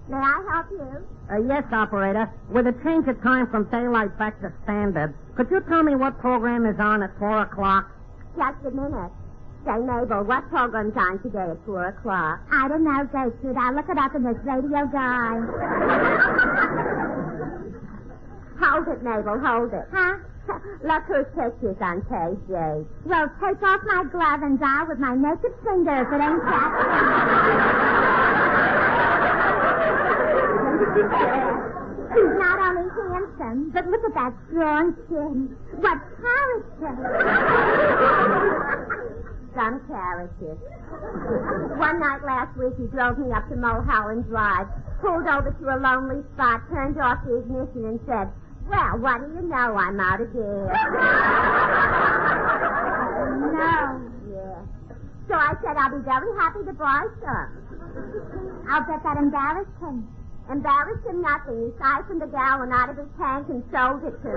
May I help you? Yes, operator. With a change of time from daylight back to standard, could you tell me what program is on at 4 o'clock? Just a minute. Say, Mabel, what program's on today at 4 o'clock? I don't know, Gertrude. I'll look it up in this radio guide. Hold it, Mabel, hold it. Huh? Look whose picture's on page 8. Well, take off my glove and dial with my naked finger if it ain't that. He's not only handsome, but look at that strong chin. What character! Some character. One night last week, he drove me up to Mulholland Drive, pulled over to a lonely spot, turned off the ignition, and said, "Well, what do you know? I'm out of gas." No. Yeah. So I said I'll be very happy to buy some. I'll bet that embarrassed him. Embarrassed him nothing. He siphoned a gallon out of his tank and sold it to me.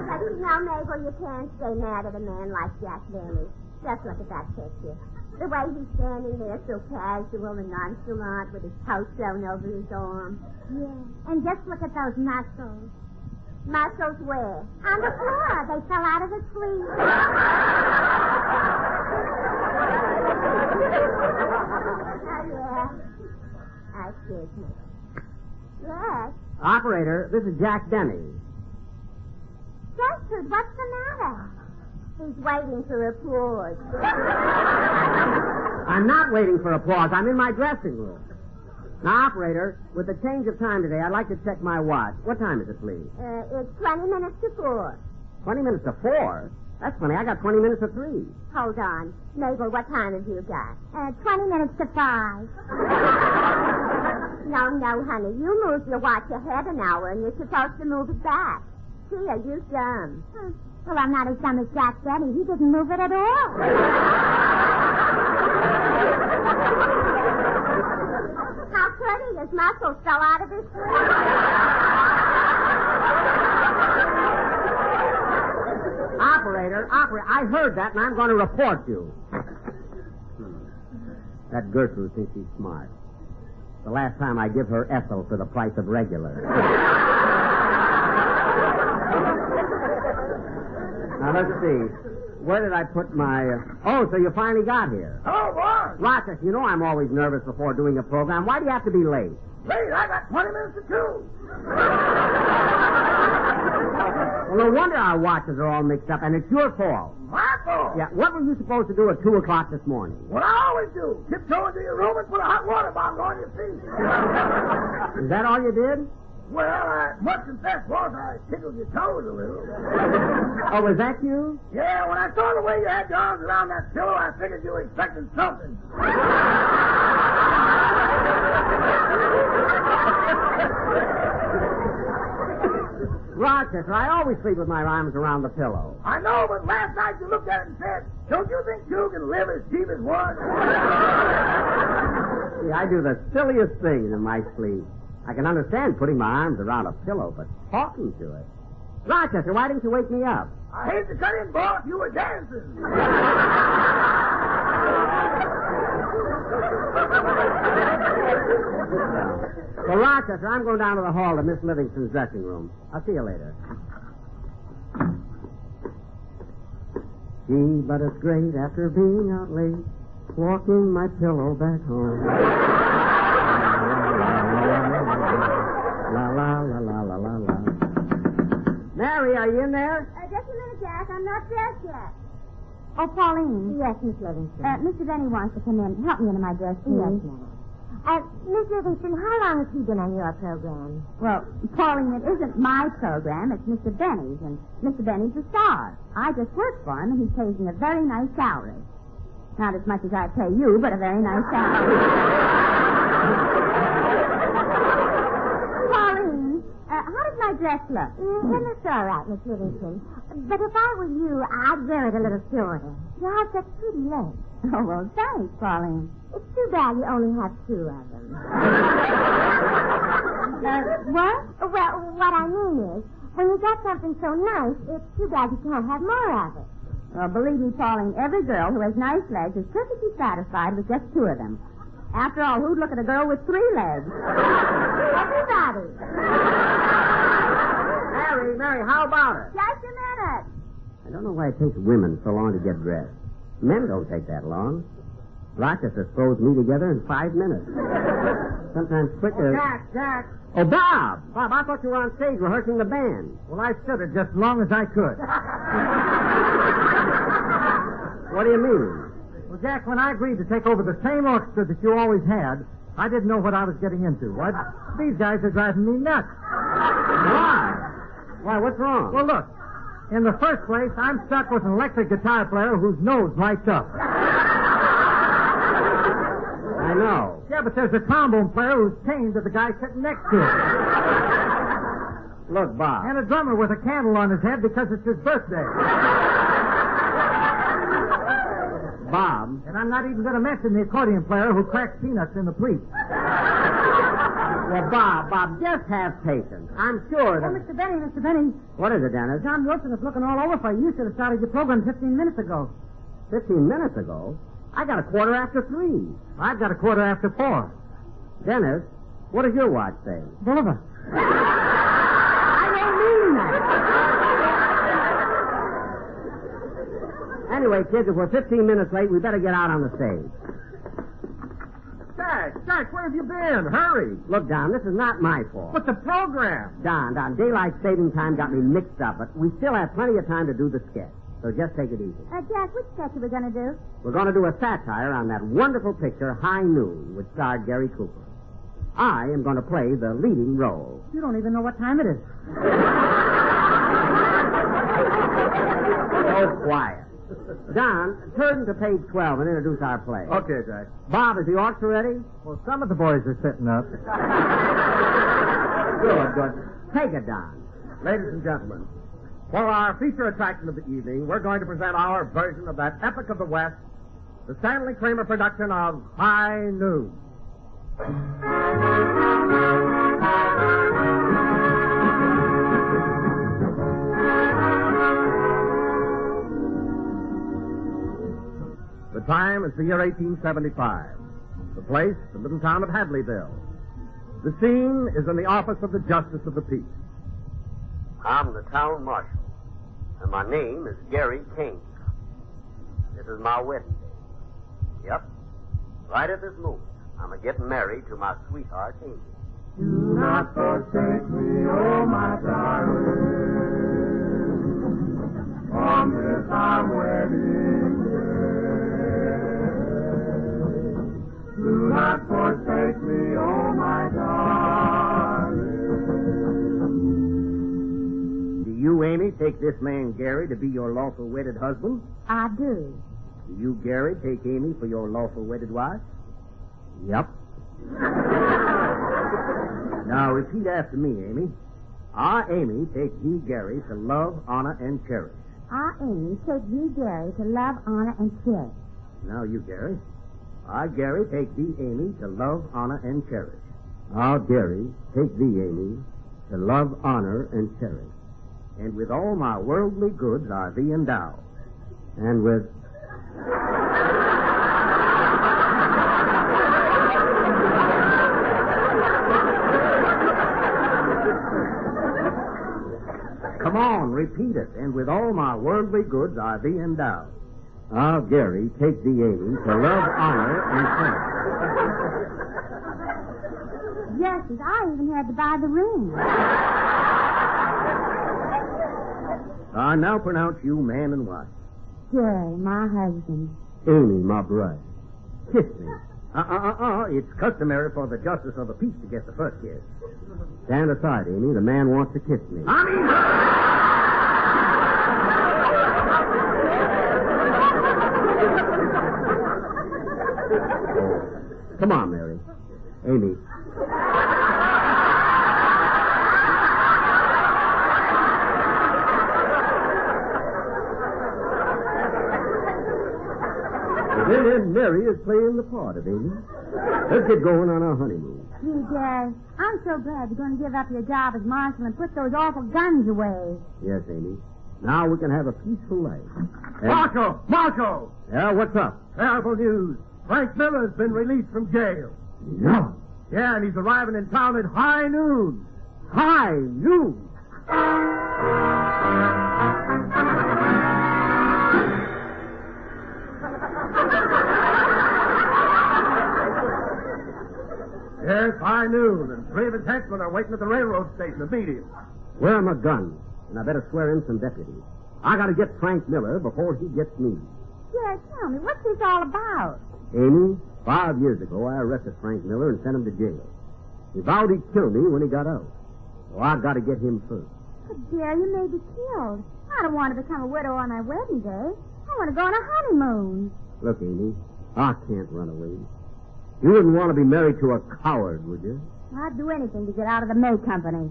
But you know, Mabel, you can't stay mad at a man like Jack Benny. Just look at that picture. The way he's standing there so casual and nonchalant with his coat thrown over his arm. Yeah. And just look at those muscles. Muscles where? On the floor. They fell out of his sleeve. Oh, yeah. Excuse me. Yes. Operator, this is Jack Denny. Gertrude, what's the matter? He's waiting for applause. I'm not waiting for applause. I'm in my dressing room. Now, operator, with the change of time today, I'd like to check my watch. What time is it, please? It's 20 minutes to 4. 20 minutes to 4? That's funny. I got 20 minutes to 3. Hold on. Mabel, what time have you got? 20 minutes to 5. No, honey. You moved your watch ahead an hour, and you're supposed to move it back. See, are you dumb? Well, I'm not as dumb as Jack Benny. He didn't move it at all. How pretty. His muscles fell out of his sleeve. Operator, I heard that, and I'm going to report you. That Gertrude thinks she's smart. The last time I give her Ethel for the price of regular. Now, let's see. Where did I put my... Oh, so you finally got here. Oh, boy. Rochester, you know I'm always nervous before doing a program. Why do you have to be late? Late? I got 20 minutes to 2. Well, no wonder our watches are all mixed up, and it's your fault. My fault? Yeah, what were you supposed to do at 2 o'clock this morning? What I always do. Tiptoe into your room and put a hot water bottle on your feet. Is that all you did? Well, I must confess, boss, I tickled your toes a little. Oh, was that you? Yeah, when I saw the way you had your arms around that pillow, I figured you were expecting something. Rochester, I always sleep with my arms around the pillow. I know, but last night you looked at it and said, "Don't you think you can live as cheap as one?" See, I do the silliest things in my sleep. I can understand putting my arms around a pillow, but talking to it. Rochester, why didn't you wake me up? I hate to cut in, boss. You were dancing. Well, Rochester, I'm going down to the hall to Miss Livingston's dressing room. I'll see you later. Gee, but it's great after being out late, walking my pillow back home. La, la, la, la, la, la, la. Mary, are you in there? Just a minute, Jack. I'm not dressed yet. Oh, Pauline. Yes, Miss Livingston. Mr. Benny wants to come in. Help me into my dress, please. Yes, ma'am. Miss Livingston, how long has he been on your program? Well, Pauline, it isn't my program. It's Mr. Benny's, and Mr. Benny's a star. I just work for him, and he pays me a very nice salary. Not as much as I pay you, but a very nice salary. Pauline, how does my dress look? It looks all right, Miss Livingston. But if I were you, I'd wear it a little shorter. You have such pretty legs. Oh, well, thanks, Pauline. It's too bad you only have 2 of them. What? Well, what I mean is, when you got something so nice, it's too bad you can't have more of it. Well, believe me, Pauline, every girl who has nice legs is perfectly satisfied with just 2 of them. After all, who'd look at a girl with 3 legs? Everybody. Mary, how about it? Just a minute. I don't know why it takes women so long to get dressed. Men don't take that long. Rochester throws me together in 5 minutes. Sometimes quicker. Jack. Oh, Bob, I thought you were on stage rehearsing the band. Well, I stood it just as long as I could. What do you mean? Well, Jack, when I agreed to take over the same orchestra that you always had, I didn't know what I was getting into. What? These guys are driving me nuts. Why, what's wrong? Well, look. In the first place, I'm stuck with an electric guitar player whose nose lights up. I know. Yeah, but there's a trombone player who's chained to the guy sitting next to him. Look, Bob. And a drummer with a candle on his head because it's his birthday. Bob. And I'm not even going to mention the accordion player who cracks peanuts in the pleat. Well, Bob, just have patience. I'm sure that... Oh, Mr. Benny. What is it, Dennis? John Wilson is looking all over for you. You should have started your program 15 minutes ago. 15 minutes ago? I got 3:15. I've got 4:15. Dennis, what does your watch say? Bolivar. I don't mean that. Anyway, kids, if we're 15 minutes late, we better get out on the stage. Jack, where have you been? Hurry. Look, Don, this is not my fault. What's the program? Don, daylight saving time got me mixed up, but we still have plenty of time to do the sketch. So just take it easy. Jack, which sketch are we going to do? We're going to do a satire on that wonderful picture, High Noon, which starred Gary Cooper. I am going to play the leading role. You don't even know what time it is. Oh, quiet. Don, turn to page 12 and introduce our play. Okay, Jack. Bob, is the orchestra ready? Well, some of the boys are sitting up. Good. Take it, Don. Ladies and gentlemen, for our feature attraction of the evening, we're going to present our version of that epic of the West, the Stanley Kramer production of High Noon. The time is the year 1875. The place, the little town of Hadleyville. The scene is in the office of the Justice of the Peace. I'm the town marshal, and my name is Gary King. This is my wedding day. Yep, right at this moment, I'm a-getting married to my sweetheart, Amy. Do not forsake me, oh my darling, on this our wedding day. Do not forsake me, oh my darling. Do you, Amy, take this man, Gary, to be your lawful wedded husband? I do. Do you, Gary, take Amy for your lawful wedded wife? Yep. Now, repeat after me, Amy. I, Amy, take thee, Gary, to love, honor, and cherish. I, Amy, take you, Gary, to love, honor, and cherish. Now, you, Gary. I, Gary, take thee, Amy, to love, honor, and cherish. I'll, Gary, take thee, Amy, to love, honor, and cherish. And with all my worldly goods I thee endow. And with... Come on, repeat it. And with all my worldly goods I thee endow. I'll, Gary, take thee, Amy, to love, honor, and cherish. Yes, I even had to buy the ring. I now pronounce you man and wife. Gary, my husband. Amy, my bride. Kiss me. It's customary for the Justice of the Peace to get the first kiss. Stand aside, Amy. The man wants to kiss me. I mean... Come on, Mary. Amy. Then Mary is playing the part of Amy. Let's get going on our honeymoon. Gee, Gary, I'm so glad you're going to give up your job as marshal and put those awful guns away. Yes, Amy. Now we can have a peaceful life. Marshal! Marshal! Yeah, what's up? Terrible news. Frank Miller's been released from jail. No. Yeah, and he's arriving in town at high noon. High noon. Yes, high noon, and 3 of his henchmen are waiting at the railroad station to meet him. Where are my guns? And I better swear in some deputies. I gotta get Frank Miller before he gets me. Gary, tell me, what's this all about? Amy, 5 years ago, I arrested Frank Miller and sent him to jail. He vowed he'd kill me when he got out. So I gotta get him first. But, Gary, you may be killed. I don't want to become a widow on my wedding day. I want to go on a honeymoon. Look, Amy, I can't run away. You wouldn't want to be married to a coward, would you? I'd do anything to get out of the May Company.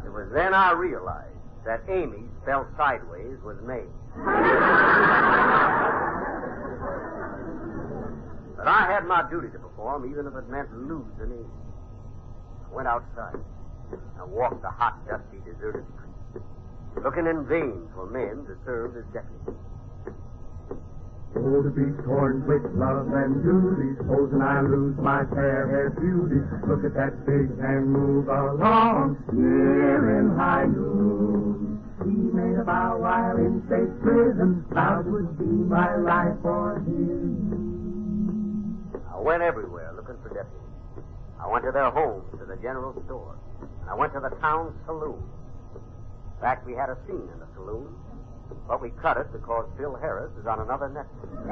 It was then I realized that Amy spelled sideways was May. But I had my duty to perform, even if it meant losing Amy. I went outside. I walked the hot, dusty, deserted street, looking in vain for men to serve as deputies. Oh, to be torn with love and duty, supposing I lose my fair-haired beauty. Look at that big hand move along, here in high noon. He made a vow while in state prison, proud would be my life for him. I went everywhere looking for deputies. I went to their homes, to the general store, and I went to the town saloon. In fact, we had a scene in the saloon. But we cut it because Phil Harris is on another network.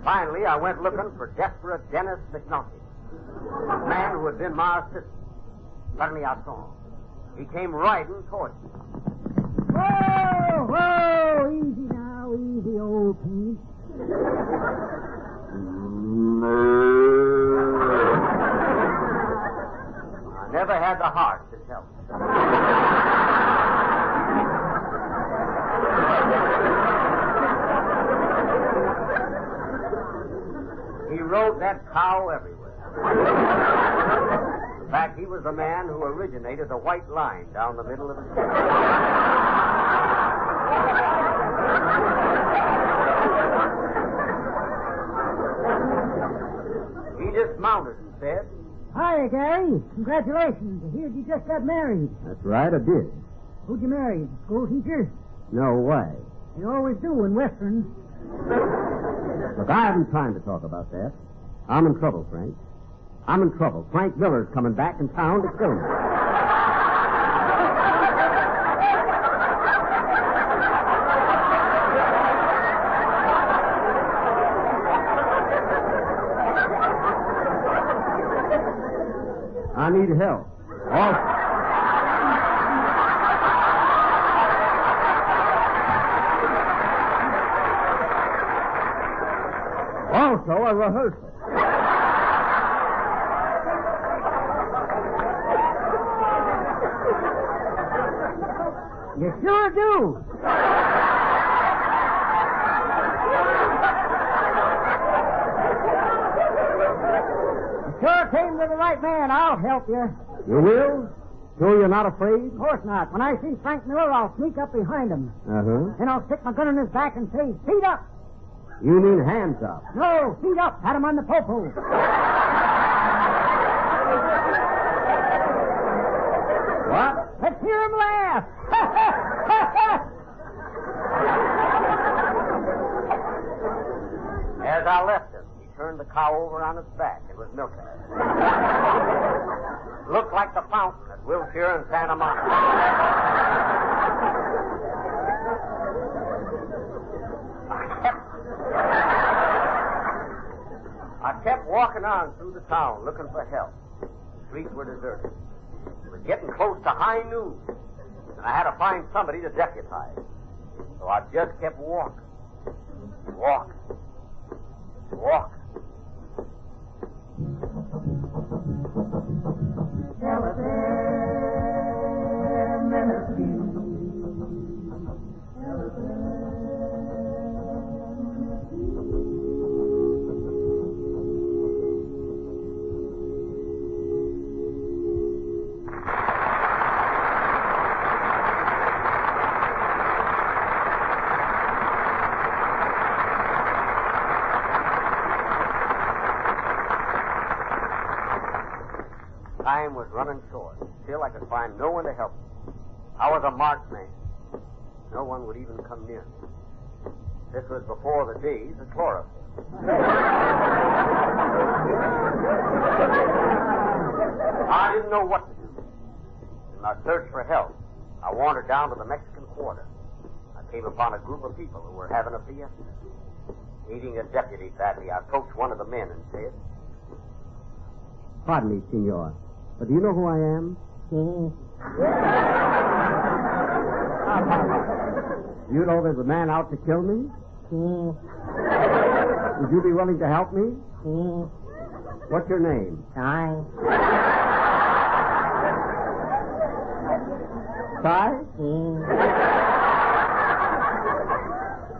Finally, I went looking for desperate Dennis McNulty, a man who had been my assistant. Suddenly I saw him. He came riding towards me. Whoa, whoa, easy now, easy, old Pete. Never had the heart to tell him. He rode that cow everywhere. In fact, he was the man who originated the white line down the middle of the street. He dismounted and said, Hi, Gary. Congratulations. I heard you just got married. That's right, I did. Who'd you marry? School teacher? No way. You always do in westerns. Look, I haven't time to talk about that. I'm in trouble, Frank. I'm in trouble. Frank Miller's coming back in town to kill me. I need help. Also a rehearsal. You sure do. Sure came to the right man. I'll help you. You will? Sure you're not afraid? Of course not. When I see Frank Miller, I'll sneak up behind him. Uh-huh. Then I'll stick my gun in his back and say, feet up. You mean hands up? No, feet up. Pat him on the popo. What? Let's hear him laugh. As I left him, he turned the cow over on its back and was milking it. Looked like the fountain at Wilshire and Santa Monica. I kept walking on through the town looking for help. The streets were deserted. It was getting close to high noon, and I had to find somebody to deputize. So I just kept walking. Walking. Telephone. Time was running short. Still, I could find no one to help me. I was a marked man. No one would even come near me. This was before the days of chlorophyll. I didn't know what to do. In my search for help, I wandered down to the Mexican Quarter. I came upon a group of people who were having a fiesta. Needing a deputy badly, I approached one of the men and said, Pardon me, senor, but do you know who I am? You know there's a man out to kill me? Would you be willing to help me? What's your name? Ty.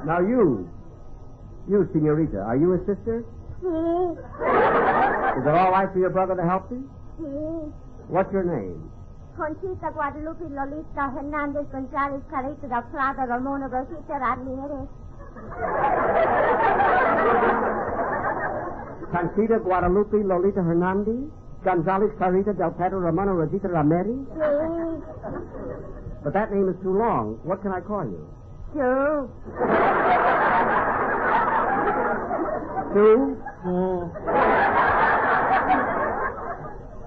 Now you, senorita, are you a sister? Is it all right for your brother to help you? What's your name? Conchita Guadalupe Lolita Hernandez Gonzalez Carita del Prado Ramona Rosita Ramirez. Conchita Guadalupe Lolita Hernandez Gonzalez Carita del Prado Ramona Rosita Ramirez? But that name is too long. What can I call you? Sue. Sue?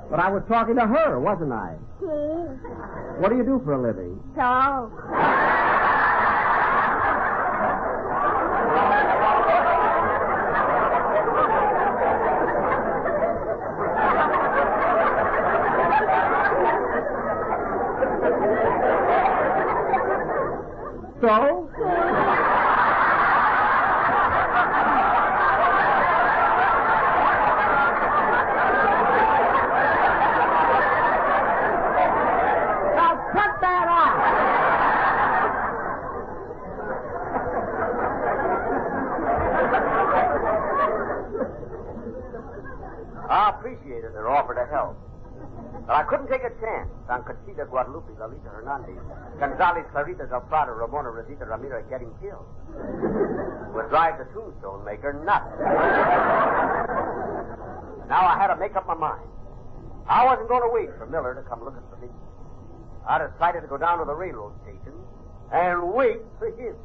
But I was talking to her, wasn't I? What do you do for a living? So. So? I appreciated their offer to help. But I couldn't take a chance on Conchita Guadalupe Lolita Hernandez, Gonzalez Clarita del Prado, Ramona Rosita Ramirez getting killed. It would drive the tombstone maker nuts. Now I had to make up my mind. I wasn't going to wait for Miller to come looking for me. I decided to go down to the railroad station and wait for him.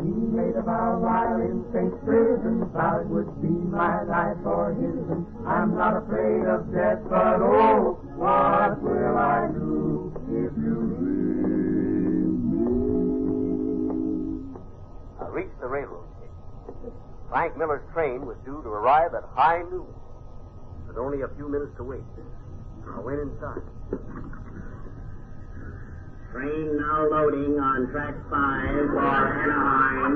He made a vow while in St. Prison, vowed it would be my life for his. I'm not afraid of death, but oh, what will I do if you leave me? I reached the railroad station. Frank Miller's train was due to arrive at high noon. With only a few minutes to wait. I went inside. Train now loading on track 5 for Anaheim.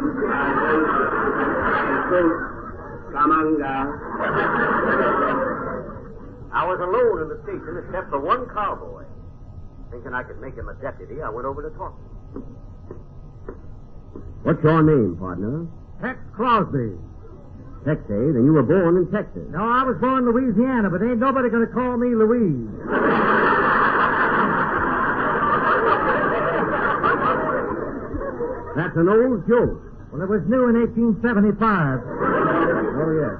Kamanga. I was alone in the station except for one cowboy. Thinking I could make him a deputy, I went over to talk to him. What's your name, partner? Tex Crosby. Texas, and you were born in Texas. No, I was born in Louisiana, but ain't nobody going to call me Louise. That's an old joke. Well, it was new in 1875. Oh, yes.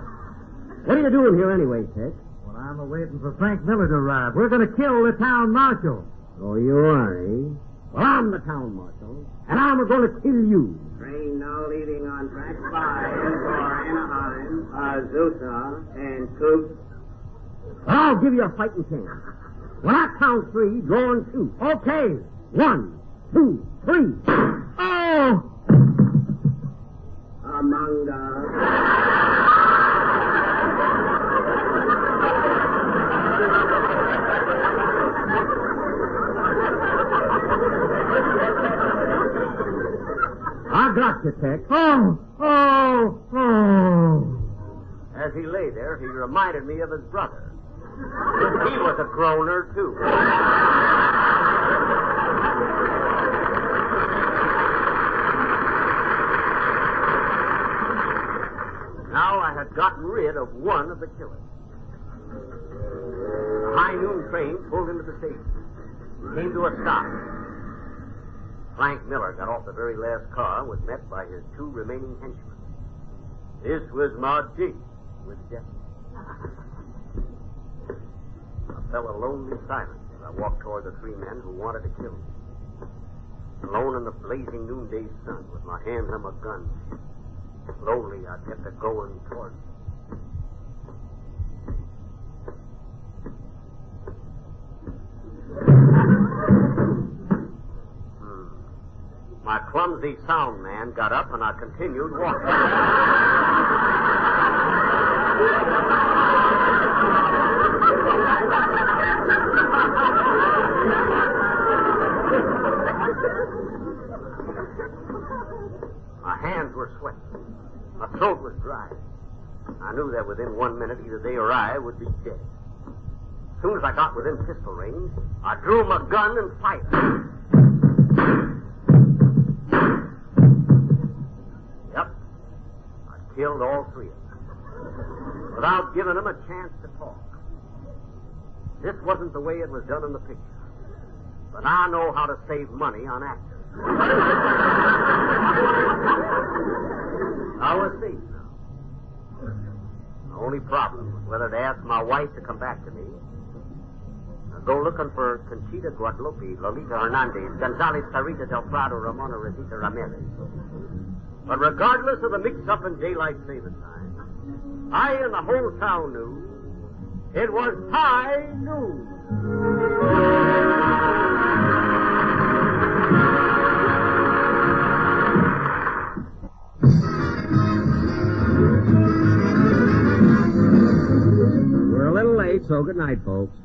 What are you doing here anyway, Tex? Well, I'm waiting for Frank Miller to arrive. We're going to kill the town marshal. Oh, you are, eh? Well, I'm the town marshal, and I'm going to kill you. Train now leaving on track 5 for Anaheim, Azusa, and Coop. I'll give you a fighting chance. When I count 3, draw and shoot. Okay. 1, 2, 3. Oh! Amanga. I got you, Tex. Oh! As he lay there, he reminded me of his brother. He was a groaner, too. Now I had gotten rid of one of the killers. The high noon train pulled into the station. Came to a stop. Frank Miller got off the very last car and was met by his 2 remaining henchmen. This was my date with death. fell a lonely silence as I walked toward the three men who wanted to kill me. Alone in the blazing noonday sun with my hands on my gun. Slowly, I kept it going toward them. My clumsy sound man got up and I continued walking. My hands were sweating. My throat was dry. I knew that within 1 minute either they or I would be dead. As soon as I got within pistol range, I drew my gun and fired. Yep. I killed all three of them without giving them a chance to talk. This wasn't the way it was done in the picture. But I know how to save money on actors. I was safe now. The only problem was whether to ask my wife to come back to me or go looking for Conchita Guadalupe, Lolita Hernandez, Gonzalez Sarita Del Prado, Ramona Rosita Ramirez. But regardless of the mix-up in daylight saving time, I and the whole town knew it was high noon. We're a little late, so good night, folks.